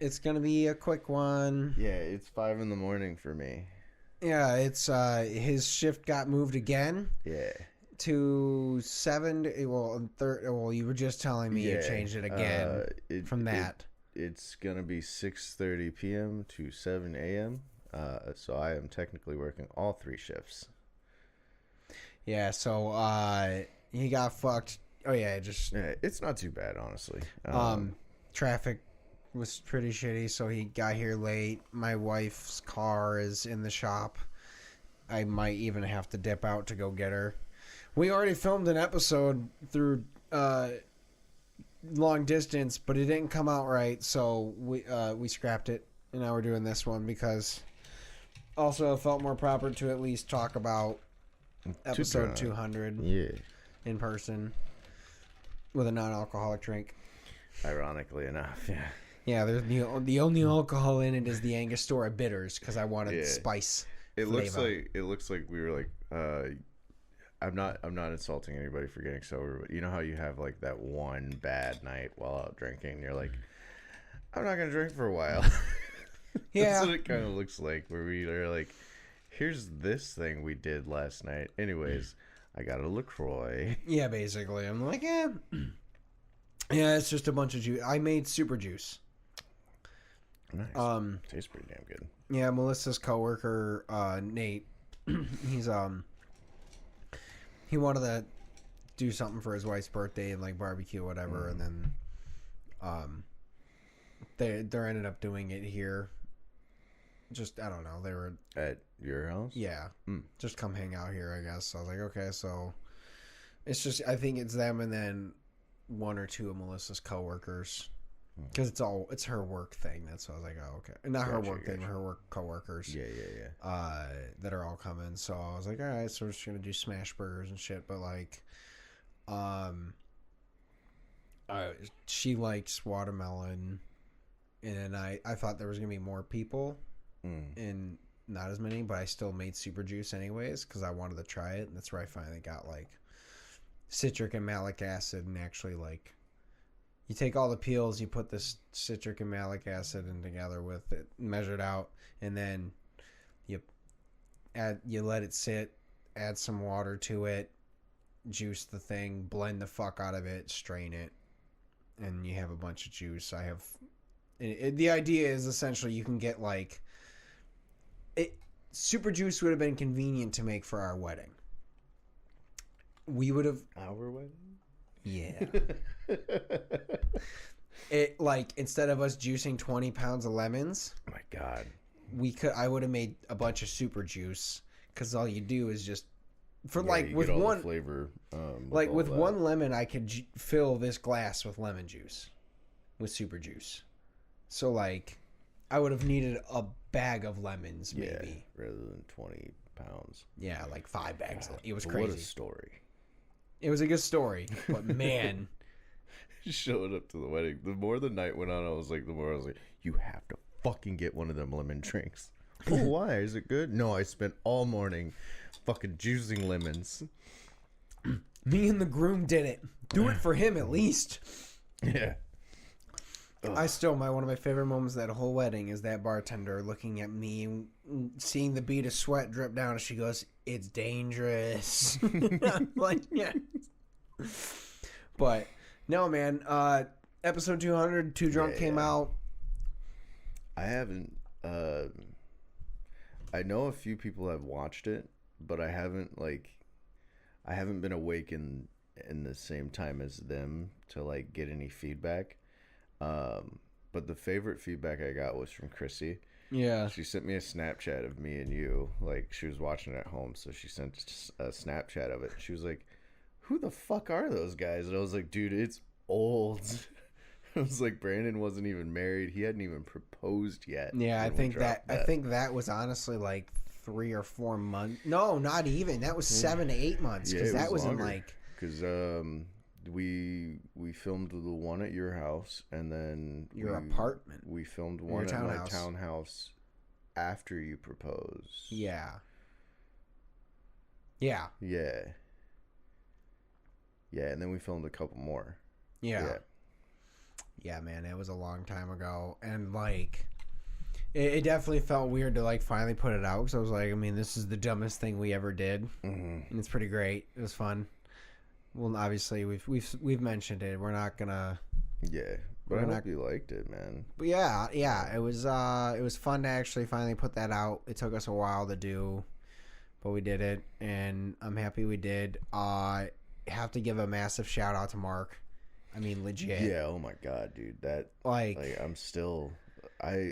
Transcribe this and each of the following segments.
It's gonna be a quick one. Yeah, it's 5 in the morning for me. Yeah, it's his shift got moved again Yeah. to 7. Well, you were just telling me you Yeah. changed it again from that. It's gonna be 6:30 p.m. to 7 a.m. So I am technically working all 3 shifts. Yeah, so he got fucked. Oh yeah, just Yeah, it's not too bad, honestly. traffic was pretty shitty, so he got here late. My wife's car is in the shop. I might even have to dip out to go get her. We already filmed an episode through long distance, but it didn't come out right, so we scrapped it, and now we're doing this one because also it felt more proper to at least talk about episode 200 Yeah. in person with a non-alcoholic drink. Ironically enough, yeah. Yeah, there's the only alcohol in it is the Angostura bitters because I wanted spice. It flavor. looks like we were like I'm not insulting anybody for getting sober, but you know how you have like that one bad night while out drinking and you're like, I'm not gonna drink for a while. Yeah. That's what it kind of looks like, where we are like, here's this thing we did last night. Anyways, I got a LaCroix. Yeah, basically. I'm like, yeah. Yeah, it's just a bunch of juice. I made super juice. Nice. Tastes pretty damn good. Yeah, Melissa's coworker, Nate, he's he wanted to do something for his wife's birthday and like barbecue or whatever, and then they ended up doing it here. Just I don't know, they were At your house? yeah, just come hang out here, I guess. So I was like, okay, so it's just I think it's them and then one or two of Melissa's coworkers. Because it's her work thing. That's why I was like, oh, okay. Not her work thing, her work coworkers. Yeah. That are all coming. So I was like, all right, so we're just gonna do smash burgers and shit. But like, she likes watermelon, and I thought there was gonna be more people, and not as many. But I still made super juice anyways because I wanted to try it, and that's where I finally got like citric and malic acid, and actually like. You take all the peels, you put this citric and malic acid in together with it, measured out, and then you let it sit, add some water to it, juice the thing, blend the fuck out of it, strain it, and you have a bunch of juice. The idea is essentially you can get like super juice would have been convenient to make for our wedding. We would have Our wedding? Yeah. It like instead of us juicing 20 pounds of lemons, Oh my god. I would have made a bunch of super juice because all you do is just for Yeah, like you with get all the one flavor. like all with that. one lemon I could fill this glass with lemon juice with super juice. So like I would have needed a bag of lemons maybe. Yeah, rather than 20 pounds. Yeah, like 5 bags. It was But crazy. What a story. It was a good story, but man. Showing up to the wedding. The more the night went on, the more I was like, you have to fucking get one of them lemon drinks. Oh, why? Is it good? No, I spent all morning fucking juicing lemons. Me and the groom did it. Do it for him at least. Yeah. One of my favorite moments of that whole wedding is that bartender looking at me and seeing the bead of sweat drip down, and she goes, "It's dangerous." I'm like, yeah. But no, man. Episode 200, Too Drunk came out. I haven't. I know a few people have watched it, but I haven't been awake in the same time as them to like get any feedback. But the favorite feedback I got was from Chrissy. Yeah. She sent me a Snapchat of me and you. Like, she was watching it at home, so she sent a Snapchat of it. She was like, who the fuck are those guys? And I was like, dude, it's old. I was like, Brandon wasn't even married. He hadn't even proposed yet. Yeah, I when we think dropped I think that was honestly like 3 or 4 months. No, not even. That was 7 to 8 months because that was in like. Because we filmed the one at your house, and then your apartment. We filmed one at my townhouse after you proposed. Yeah. Yeah. Yeah. Yeah, and then we filmed a couple more. Yeah. Yeah, man, it was a long time ago, and like, it definitely felt weird to like finally put it out because I was like, I mean, this is the dumbest thing we ever did, and it's pretty great. It was fun. Well, obviously, we've mentioned it. We're not gonna. Yeah, but I hope you liked it, man. But yeah, it was fun to actually finally put that out. It took us a while to do, but we did it, and I'm happy we did. Have to give a massive shout out to Mark. I mean, legit. Yeah. Oh my god, dude. That like I'm still. I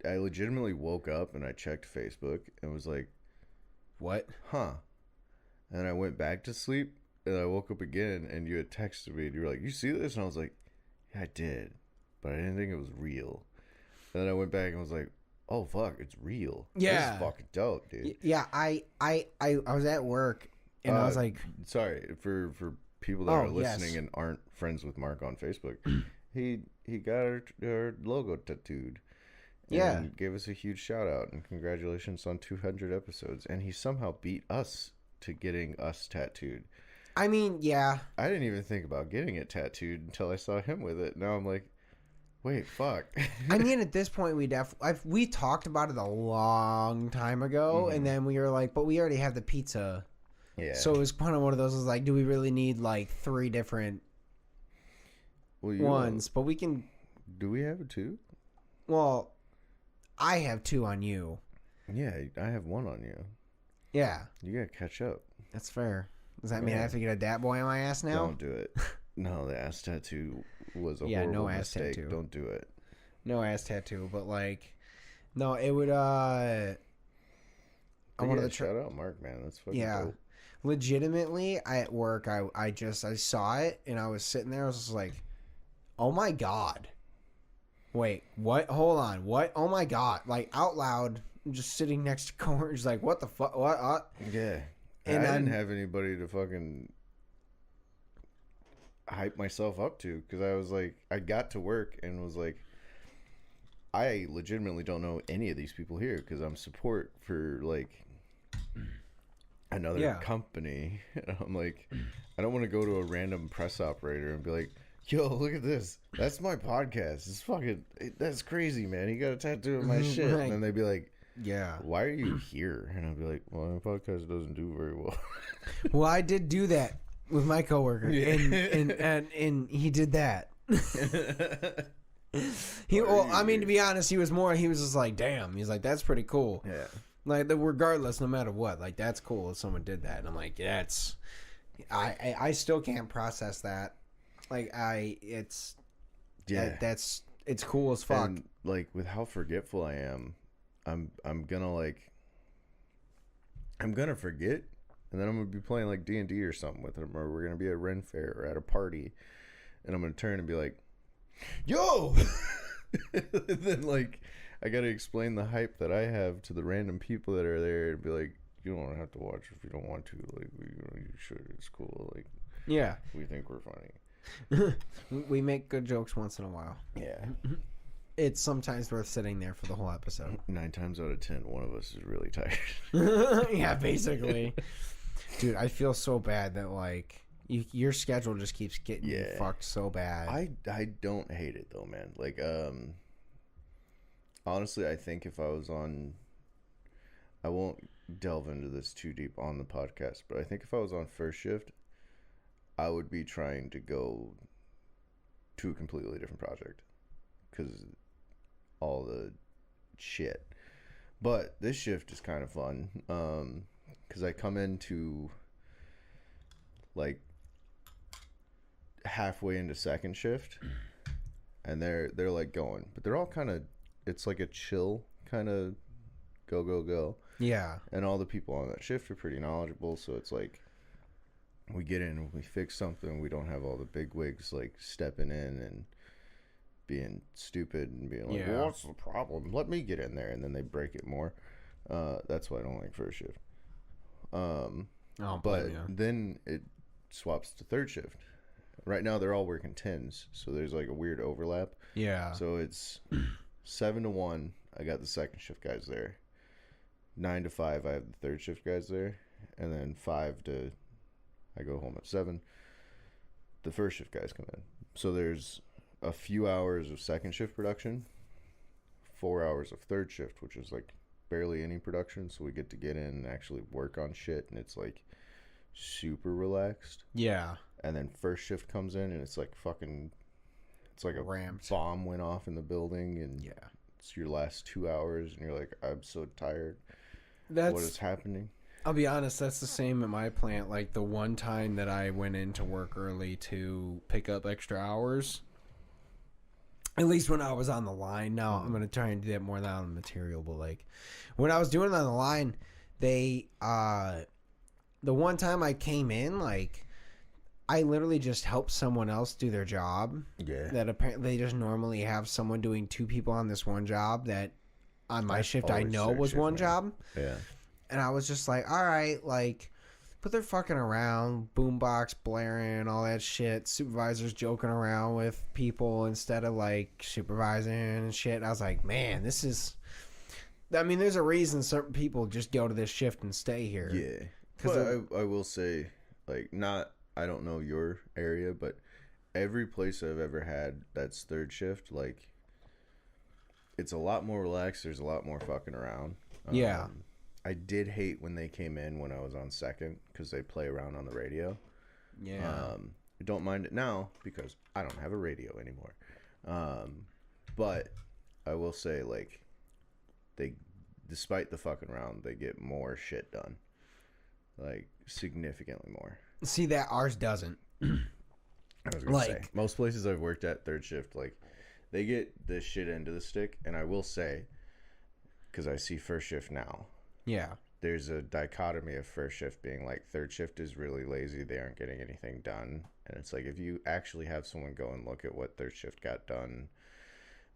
legitimately woke up and I checked Facebook and was like, "What? Huh?" And then I went back to sleep and I woke up again and you had texted me and you were like, "You see this?" And I was like, "Yeah, I did, but I didn't think it was real." And then I went back and was like, "Oh fuck, it's real." Yeah, this is fucking dope, dude. Yeah, I was at work and I was like, sorry for people that are listening and aren't friends with Mark on Facebook. he got our logo tattooed. Yeah. And gave us a huge shout out and congratulations on 200 episodes. And he somehow beat us to getting us tattooed. I mean, yeah. I didn't even think about getting it tattooed until I saw him with it. Now I'm like, wait, fuck. I mean, at this point, we talked about it a long time ago, and then we were like, but we already have the pizza. Yeah. So it was kind of one of those. Was like, do we really need like 3 different ones? But we can. Do we have 2? Well, I have 2 on you. Yeah, I have 1 on you. Yeah. You gotta catch up. That's fair. Does that mean I have to get a dat boy on my ass now? Don't do it. No, the ass tattoo was a horrible mistake. Tattoo. Don't do it. No ass tattoo, but like, no, it would. I wanted to shout out Mark, man. That's fucking dope. Legitimately, at work, I saw it and I was sitting there. I was just like, oh my god. Wait, what? Hold on. What? Oh my god. Like, out loud, just sitting next to Comer, just like, what the fuck? What? Yeah. And I didn't have anybody to fucking hype myself up to because I was like, I got to work and was like, I legitimately don't know any of these people here because I'm support for like another company. And I'm like, I don't want to go to a random press operator and be like, yo, look at this. That's my podcast. It's fucking, that's crazy, man. You got a tattoo of my shit. And then they'd be like, yeah. Why are you here? And I'd be like, well, my podcast doesn't do very well. Well, I did do that with my coworker. Yeah. And he did that. I mean, to be honest, he was just like, damn. He's like, that's pretty cool. Yeah. Like, regardless, no matter what, like, that's cool if someone did that. And I'm like, I still can't process that. Like, it's cool as fuck. And, like, with how forgetful I am, I'm gonna forget, and then I'm gonna be playing like D&D or something with him, or we're gonna be at Ren Fair or at a party, and I'm gonna turn and be like, yo! And then, like, I gotta explain the hype that I have to the random people that are there and be like, you don't have to watch if you don't want to. Like, you should. It's cool. Like, yeah. We think we're funny. We make good jokes once in a while. Yeah. It's sometimes worth sitting there for the whole episode. 9 times out of 10, one of us is really tired. Yeah, basically. Dude, I feel so bad that, like, your schedule just keeps getting fucked so bad. I don't hate it, though, man. Like, honestly, I think if I was on... I won't delve into this too deep on the podcast, but I think if I was on first shift, I would be trying to go to a completely different project. Because all the shit. But this shift is kind of fun. Because I come into like halfway into second shift, and they're like going, but they're all kind of, it's like a chill kind of go. Yeah. And all the people on that shift are pretty knowledgeable, so it's like we get in, we fix something, we don't have all the big wigs like stepping in and being stupid and being like, well, what's the problem? Let me get in there, and then they break it more. That's why I don't like first shift. But then it swaps to third shift. Right now they're all working 10s, so there's like a weird overlap. Yeah. So it's 7 to 1. I got the second shift guys there. 9 to 5, I have the third shift guys there, and then 5 to, I go home at 7. The first shift guys come in. So there's a few hours of second shift production, 4 hours of third shift, which is like barely any production. So we get to get in and actually work on shit, and it's like super relaxed. Yeah. And then first shift comes in, and it's like fucking, it's like a ramped bomb went off in the building, and yeah, it's your last 2 hours, and you're like, I'm so tired. That's what is happening? I'll be honest, that's the same at my plant. Like the one time that I went in to work early to pick up extra hours, at least when I was on the line. Now I'm gonna try and do that more than on the material, but like when I was doing it on the line, they the one time I came in, like I literally just helped someone else do their job. Yeah. That apparently they just normally have someone doing 2 people on this one job that on my shift I know was one job. Yeah. And I was just like, all right, like, but they're fucking around, boombox blaring, all that shit. Supervisors joking around with people instead of like supervising and shit. And I was like, man, this is. I mean, there's a reason certain people just go to this shift and stay here. Yeah. Because I will say, like, not, I don't know your area, but every place I've ever had that's third shift, like, it's a lot more relaxed. There's a lot more fucking around. Yeah. I did hate when they came in when I was on second because they play around on the radio. Yeah. I don't mind it now because I don't have a radio anymore. But I will say, like, they, despite the fucking round, they get more shit done. Like, significantly more. See, that ours doesn't. I was gonna say, most places I've worked at third shift, like, they get the shit end of the stick. And I will say, because I see first shift now. Yeah. There's a dichotomy of first shift being like third shift is really lazy. They aren't getting anything done. And it's like if you actually have someone go and look at what third shift got done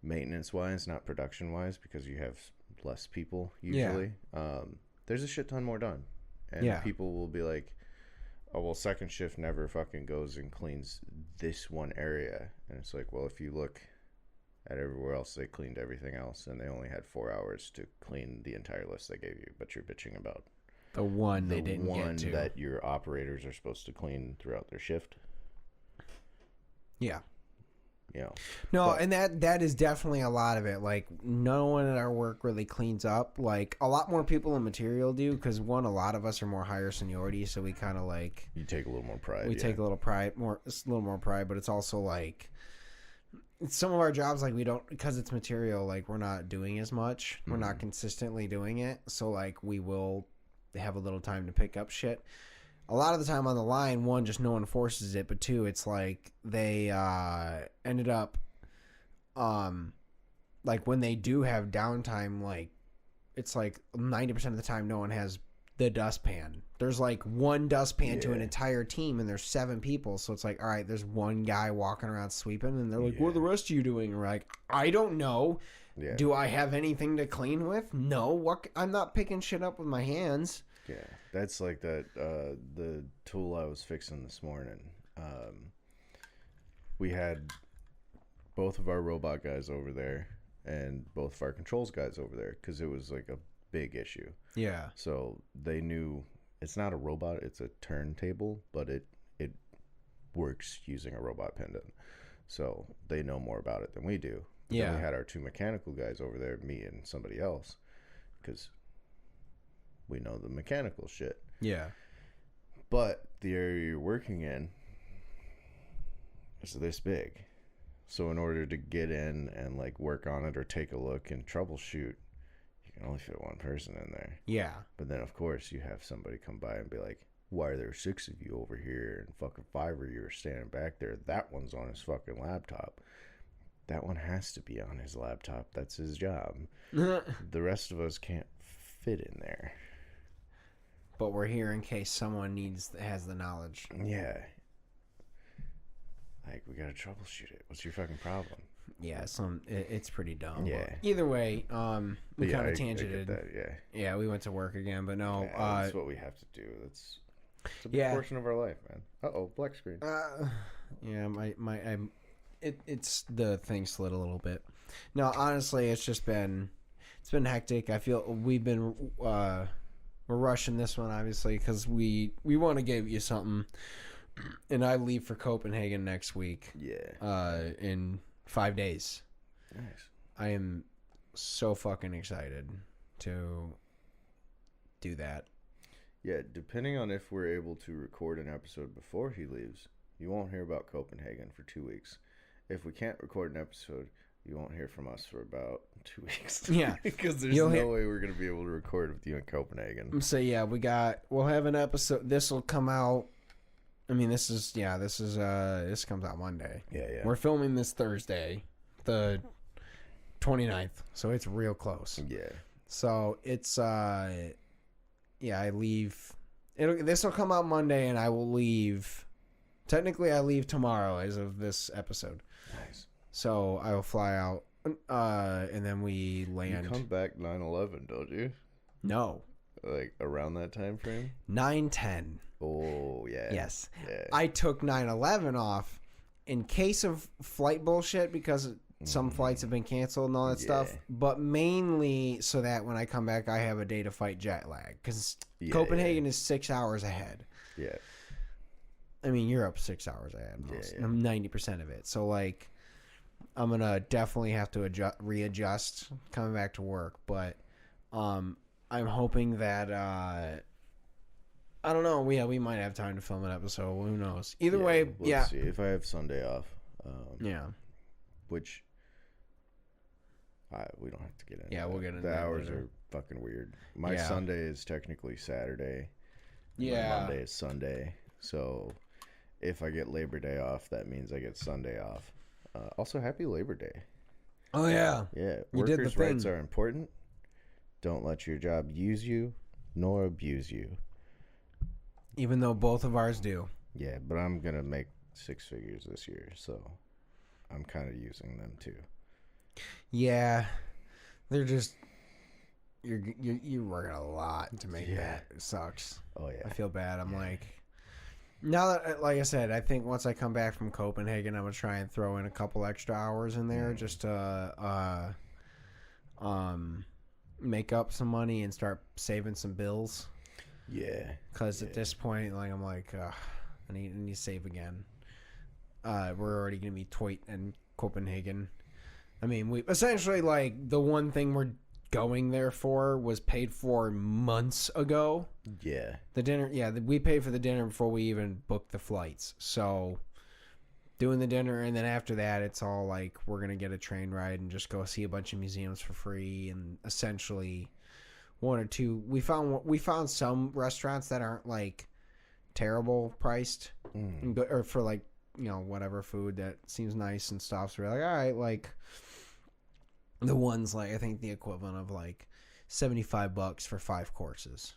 maintenance wise, not production wise, because you have less people usually, there's a shit ton more done. And people will be like, oh, well, second shift never fucking goes and cleans this one area. And it's like, well, if you look at everywhere else, they cleaned everything else, and they only had 4 hours to clean the entire list they gave you. But you're bitching about the one they didn't get to. The one that your operators are supposed to clean throughout their shift. Yeah. You know. No, and that is definitely a lot of it. Like, no one at our work really cleans up. Like, a lot more people in material do, because a lot of us are more higher seniority, so we kind of like... You take a little more pride. We take a little more pride, but it's also like... Some of our jobs, like, we don't, because it's material, like, we're not doing as much. We're not consistently doing it. So, like, we will have a little time to pick up shit. A lot of the time on the line, one, just no one forces it, but two, it's like they ended up, like, when they do have downtime, like, it's like 90% of the time no one has the dustpan. There's like one dustpan to an entire team, and there's 7 people. So it's like, all right, there's one guy walking around sweeping, and they're like, what are the rest of you doing? And we're like, I don't know. Yeah. Do I have anything to clean with? No. What? I'm not picking shit up with my hands. Yeah, that's like that. The tool I was fixing this morning. We had both of our robot guys over there and both of our controls guys over there because it was like a big issue. Yeah. So they knew it's not a robot, it's a turntable, but it works using a robot pendant. So they know more about it than we do. But then we had our 2 mechanical guys over there, me and somebody else, because we know the mechanical shit. Yeah. But the area you're working in is this big. So in order to get in and like work on it or take a look and troubleshoot, you can only fit one person in there. Yeah. But then, of course, you have somebody come by and be like, why are there 6 of you over here and fucking 5 of you are standing back there? That one's on his fucking laptop. That one has to be on his laptop. That's his job. The rest of us can't fit in there. But we're here in case someone has the knowledge. Yeah. Like, we gotta troubleshoot it. What's your fucking problem? Yeah, it's pretty dumb. Yeah. Either way, we kind of tangented. I get that, yeah. Yeah, we went to work again, but no. Yeah, that's what we have to do. It's a big portion of our life, man. Uh-oh, black screen. Yeah, it's the thing slid a little bit. No, honestly, it's been hectic. I feel we're rushing this one, obviously, because we want to give you something. And I leave for Copenhagen next week. Yeah. In 5 days. Nice. I am so fucking excited to do that. Yeah, depending on if we're able to record an episode before he leaves, you won't hear about Copenhagen for 2 weeks. If we can't record an episode, you won't hear from us for about 2 weeks. Yeah. Because there's no way we're going to be able to record with you in Copenhagen. So yeah, we'll have an episode. This will come out. I mean, this comes out Monday. Yeah. We're filming this Thursday, the 29th. So it's real close. Yeah. So it's, I leave. This will come out Monday and I will leave. Technically, I leave tomorrow as of this episode. Nice. So I will fly out, and then we land. You come back 9/11, don't you? No. Like around that time frame? 9/10. Oh, yeah. Yes. Yeah. I took 9/11 off in case of flight bullshit because some flights have been canceled and all that stuff, but mainly so that when I come back, I have a day to fight jet lag because Copenhagen is 6 hours ahead. Yeah. I mean, Europe's 6 hours ahead. 90% of it. So, like, I'm going to definitely have to readjust coming back to work. But I'm hoping that, I don't know. We might have time to film an episode. Who knows? Either way, we'll see. If I have Sunday off. Which, we don't have to get into. Yeah, we'll get into the that hours later. are fucking weird. My Sunday is technically Saturday. Yeah. My Monday is Sunday. So if I get Labor Day off, that means I get Sunday off. Also, happy Labor Day. Oh, yeah. Yeah. You did the Workers' rights are important. Don't let your job use you nor abuse you. Even though both of ours do. Yeah, but I'm going to make 6 figures this year, so I'm kind of using them too. Yeah. They're just... You're working a lot to make that. It sucks. Oh, yeah. I feel bad. I'm like... Now that, like I said, I think once I come back from Copenhagen, I'm going to try and throw in a couple extra hours in there just to make up some money and start saving some bills. Yeah. Because at this point, like I'm like, I need to save again. We're already going to be Toit and Copenhagen. I mean, we essentially, like, the one thing we're going there for was paid for months ago. Yeah. The dinner, we paid for the dinner before we even booked the flights. So doing the dinner, and then after that, it's all like we're gonna get a train ride and just go see a bunch of museums for free, and essentially one or two. We found some restaurants that aren't like terrible priced, or for like whatever food that seems nice and stuff. So we're like, all right, like. The ones like I think the equivalent of like $75 for 5 courses.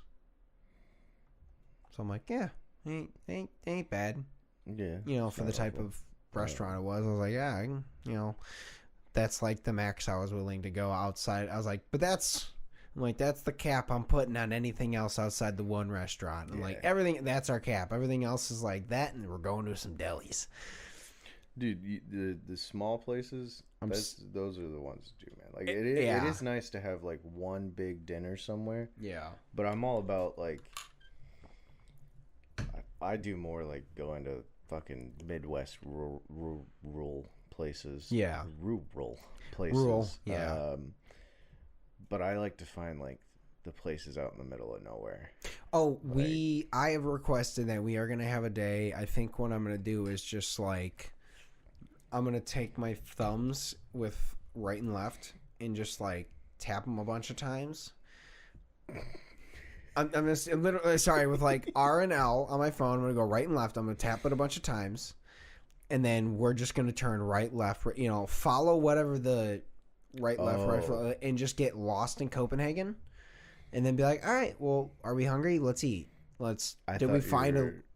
So I'm like, yeah, ain't bad. Yeah. For the type of restaurant it was. I was like, yeah, that's like the max I was willing to go outside. I was like, but that's the cap I'm putting on anything else outside the one restaurant. I'm like, everything, that's our cap. Everything else is like that, and we're going to some delis. Dude, the small places, those are the ones to do, man. Like it is nice to have like one big dinner somewhere. Yeah. But I'm all about like I do more like going to fucking Midwest rural places. Yeah. Rural places. Rural. Yeah. But I like to find like the places out in the middle of nowhere. Oh, I have requested that we are going to have a day. I think what I'm going to do is just like I'm going to take my thumbs with right and left and just like tap them a bunch of times. I'm literally sorry with like R and L on my phone. I'm going to go right and left. I'm going to tap it a bunch of times. And then we're just going to turn right, left, follow whatever the right, left, right, and just get lost in Copenhagen. And then be like, all right, well, are we hungry? Let's eat.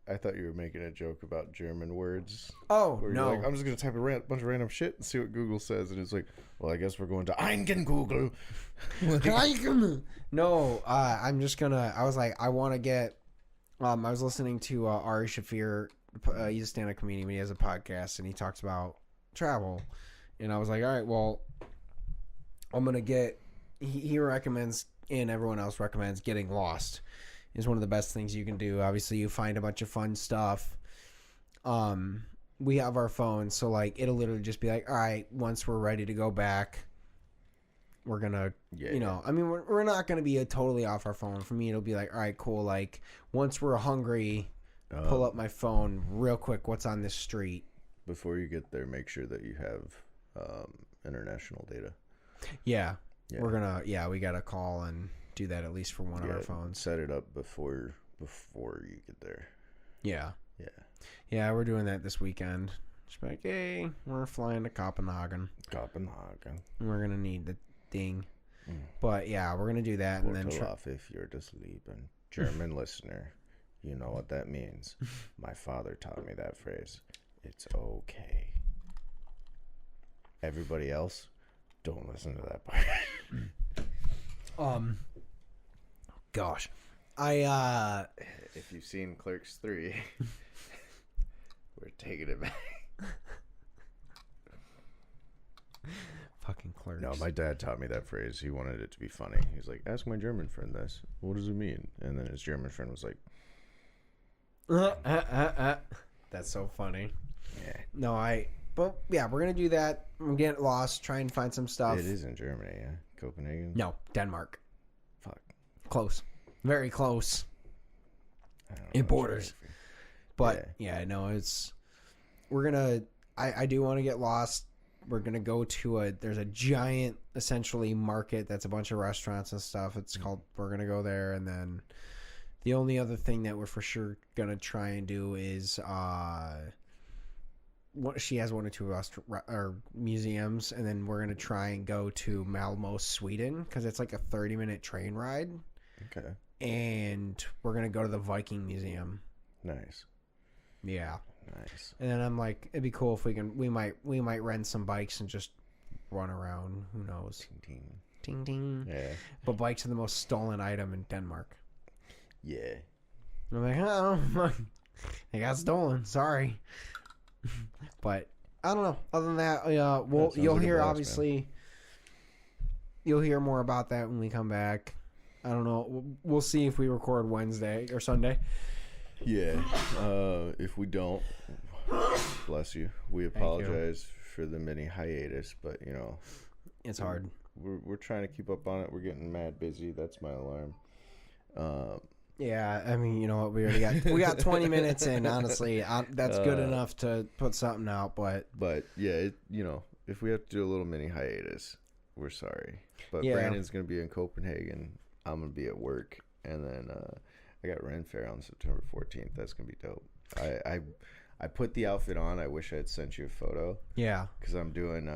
I thought you were making a joke about German words. Oh, no. Like, I'm just going to type a bunch of random shit and see what Google says. And it's like, well, I guess we're going to Eingen Google. No, I'm just going to, I was like, I want to get, I was listening to Ari Shafir. He's a stand-up comedian, but he has a podcast, and he talks about travel. And I was like, all right, well, I'm going to get, he recommends, and everyone else recommends, getting lost is one of the best things you can do. Obviously, you find a bunch of fun stuff. we have our phones, so like it'll literally just be like, all right, once we're ready to go back, we're gonna, I mean, we're not gonna be totally off our phone. For me, it'll be like, all right, cool. Like once we're hungry, pull up my phone real quick. What's on this street? Before you get there, make sure that you have international data. Yeah. We're gonna. Yeah, we gotta call and do that at least for one of our phones. Set it up before you get there. Yeah. Yeah, we're doing that this weekend. Just be like, hey, we're flying to Copenhagen. We're gonna need the thing. But yeah, we're gonna do that, and then if you're asleep, and German listener, you know what that means. My father taught me that phrase. It's okay. Everybody else, don't listen to that part. Gosh, if you've seen Clerks 3, we're taking it back. Fucking Clerks. No, my dad taught me that phrase. He wanted it to be funny. He's like, ask my German friend this. What does it mean? And then his German friend was like, that's so funny. Yeah. No, but yeah, we're gonna do that. I'm gonna get lost, try and find some stuff. It is in Germany, yeah? Copenhagen? No, Denmark. Fuck. Close. Very close. It borders. But yeah, no, we're gonna, I do want to get lost. We're gonna go to there's a giant, essentially, market that's a bunch of restaurants and stuff. It's called, we're gonna go there, and then the only other thing that we're for sure gonna try and do is she has one or two museums, and then we're gonna try and go to Malmo, Sweden, because it's like a 30-minute train ride. Okay. And we're gonna go to the Viking Museum. Nice. Yeah. Nice. And then I'm like, it'd be cool if we might rent some bikes and just run around. Who knows? Ting ting. Ting ting. Yeah. But bikes are the most stolen item in Denmark. Yeah. And I'm like, oh, they got stolen. Sorry. But I don't know. Other than that, you'll hear blast, obviously. Man. You'll hear more about that when we come back. I don't know. We'll see if we record Wednesday or Sunday. Yeah. If we don't, bless you. We apologize for the mini hiatus, but it's hard. We're trying to keep up on it. We're getting mad busy. That's my alarm. Yeah, I mean, you know what? We got 20 minutes in. Honestly, that's good enough to put something out. But yeah, if we have to do a little mini hiatus, we're sorry. But yeah. Brandon's gonna be in Copenhagen. I'm gonna be at work, and then I got Ren Fair on September 14th. That's gonna be dope. I put the outfit on. I wish I had sent you a photo. Yeah, because I'm doing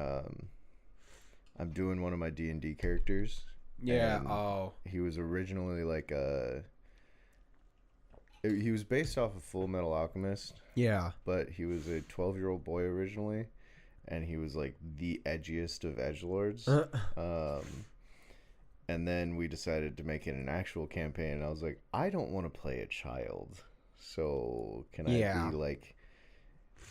one of my D&D characters. Yeah. Oh. He was originally like he was based off of Full Metal Alchemist. Yeah. But he was a 12-year-old boy originally, and he was like the edgiest of edgelords. And then we decided to make it an actual campaign. And I was like, I don't want to play a child. So can I be like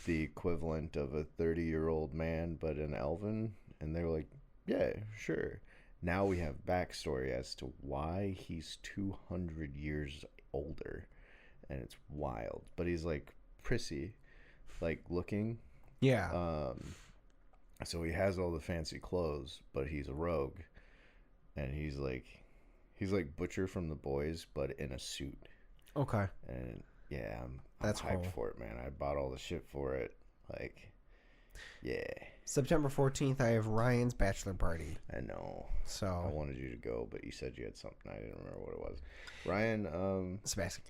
the equivalent of a 30-year-old man, but an elven? And they were like, yeah, sure. Now we have backstory as to why he's 200 years older. And it's wild. But he's like prissy, like looking. Yeah. So he has all the fancy clothes, but he's a rogue. And he's like Butcher from The Boys, but in a suit. Okay. And yeah, I'm hyped for it, man. I bought all the shit for it. Like, yeah. September 14th, I have Ryan's bachelor party. I know. So I wanted you to go, but you said you had something. I didn't remember what it was. Ryan, Sebastian.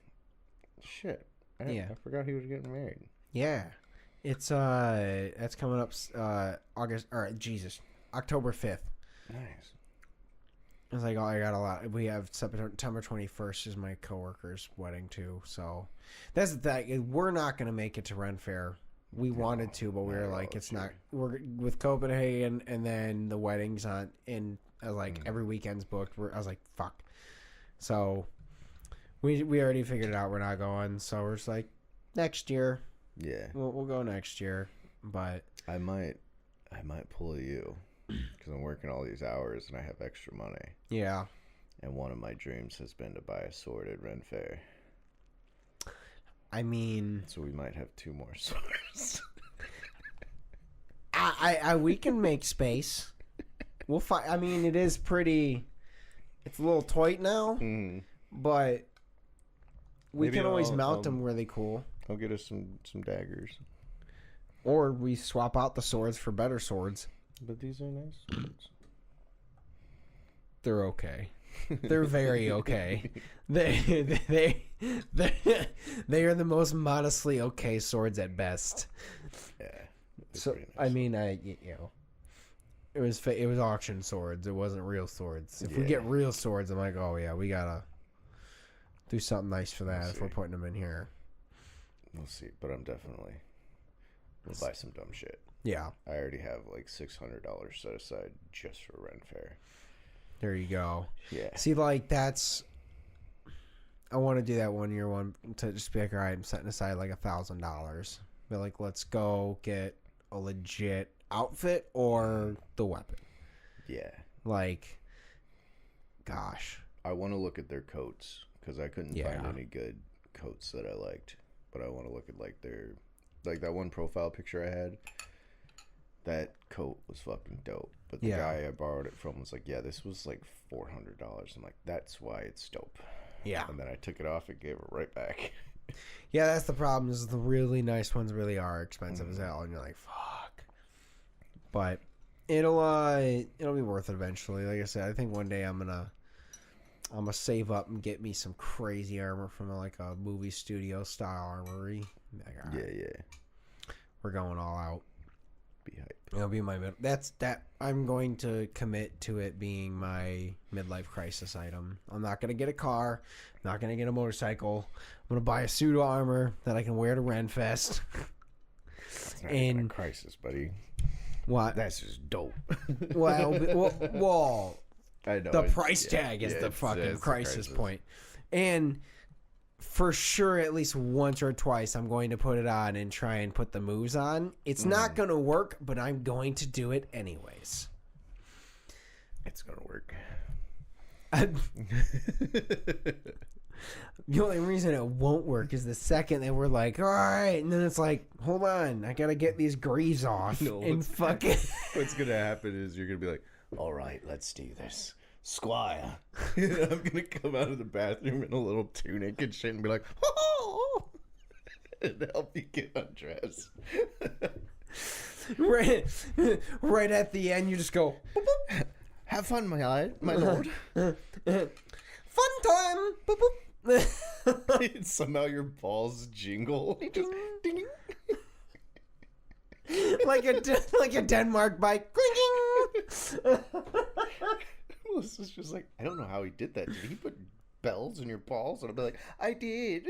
Shit. I forgot he was getting married. Yeah. It's that's coming up October 5th. Nice. It's like, I got a lot. We have September 21st is my coworker's wedding too. So that's the thing. We're not going to make it to Ren Fair. We wanted to, but we were like, it's not. We're with Copenhagen, and then the wedding's on. And I was like, every weekend's booked. I was like, fuck. So we already figured it out. We're not going. So we're just like, next year. Yeah, we'll go next year. But I might pull you. Because I'm working all these hours and I have extra money. Yeah. And one of my dreams has been to buy a sword at Ren Fair. I mean... So we might have 2 more swords. we can make space. We'll find. I mean, it is pretty. It's a little tight now, but we Maybe can always mount them really cool. I'll get us some daggers. Or we swap out the swords for better swords. But these are nice swords. They're okay. They're very okay. They are the most modestly okay swords at best. Yeah. So nice. I mean, it was auction swords. It wasn't real swords. If we get real swords, I'm like, oh yeah, we gotta do something nice for that if we're putting them in here. We'll see, but I'm definitely we'll buy some dumb shit. Yeah, I already have like $600 set aside just for Ren Fair. There you go. Yeah. See, like that's. I want to do that 1 year one to just be like, all right, I'm setting aside like $1,000. Be like, let's go get a legit outfit or the weapon. Yeah. Like, gosh. I want to look at their coats because I couldn't find any good coats that I liked. But I want to look at like their, like that one profile picture I had. That coat was fucking dope. But the guy I borrowed it from was like, yeah, this was like $400. I'm like, that's why it's dope. Yeah. And then I took it off and gave it right back. Yeah, that's the problem. Is the really nice ones really are expensive as hell, and you're like, fuck. But it'll be worth it eventually. Like I said, I think one day I'm gonna save up and get me some crazy armor from like a movie studio style armory. Like, Yeah. We're going all out. Be hype. It'll be my I'm going to commit to it being my midlife crisis item. I'm not gonna get a car. I'm not gonna get a motorcycle. I'm gonna buy a pseudo armor that I can wear to Renfest. It's not even a crisis, buddy. What? That's just dope. Well, I know the price tag is the fucking crisis point, and for sure, at least once or twice, I'm going to put it on and try and put the moves on. It's not going to work, but I'm going to do it anyways. It's going to work. The only reason it won't work is the second that we're like, all right, and then it's like, hold on, I got to get these greaves off. No, and fucking. What's going to happen is you're going to be like, all right, let's do this. Squire. I'm going to come out of the bathroom in a little tunic and shit and be like, oh, and help you get undressed. Right at the end, you just go, boop, boop. Have fun, my lord. Fun time. Boop, boop. Somehow your balls jingle. Just ding. like a Denmark bike. Melissa's just like, I don't know how he did that. Did he put bells in your balls? And I'll be like, I did.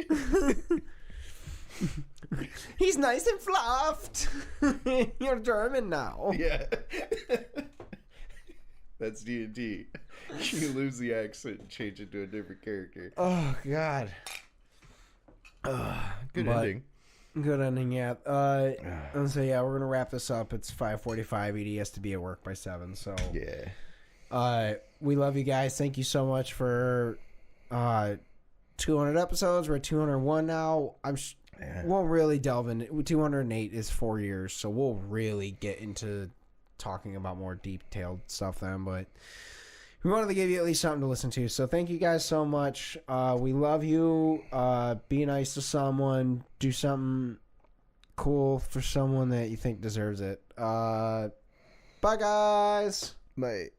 He's nice and fluffed. You're German now. Yeah. That's D&D. You lose the accent and change it to a different character. Oh, God. Good ending. Good ending, yeah. And so, yeah, we're going to wrap this up. It's 5:45. Edie has to be at work by 7, so... Yeah. We love you guys. Thank you so much for 200 episodes. We're at 201 now. We'll really delve in. 208 is 4 years, so we'll really get into talking about more detailed stuff then. But we wanted to give you at least something to listen to. So thank you guys so much. We love you. Be nice to someone. Do something cool for someone that you think deserves it. Bye, guys. Bye.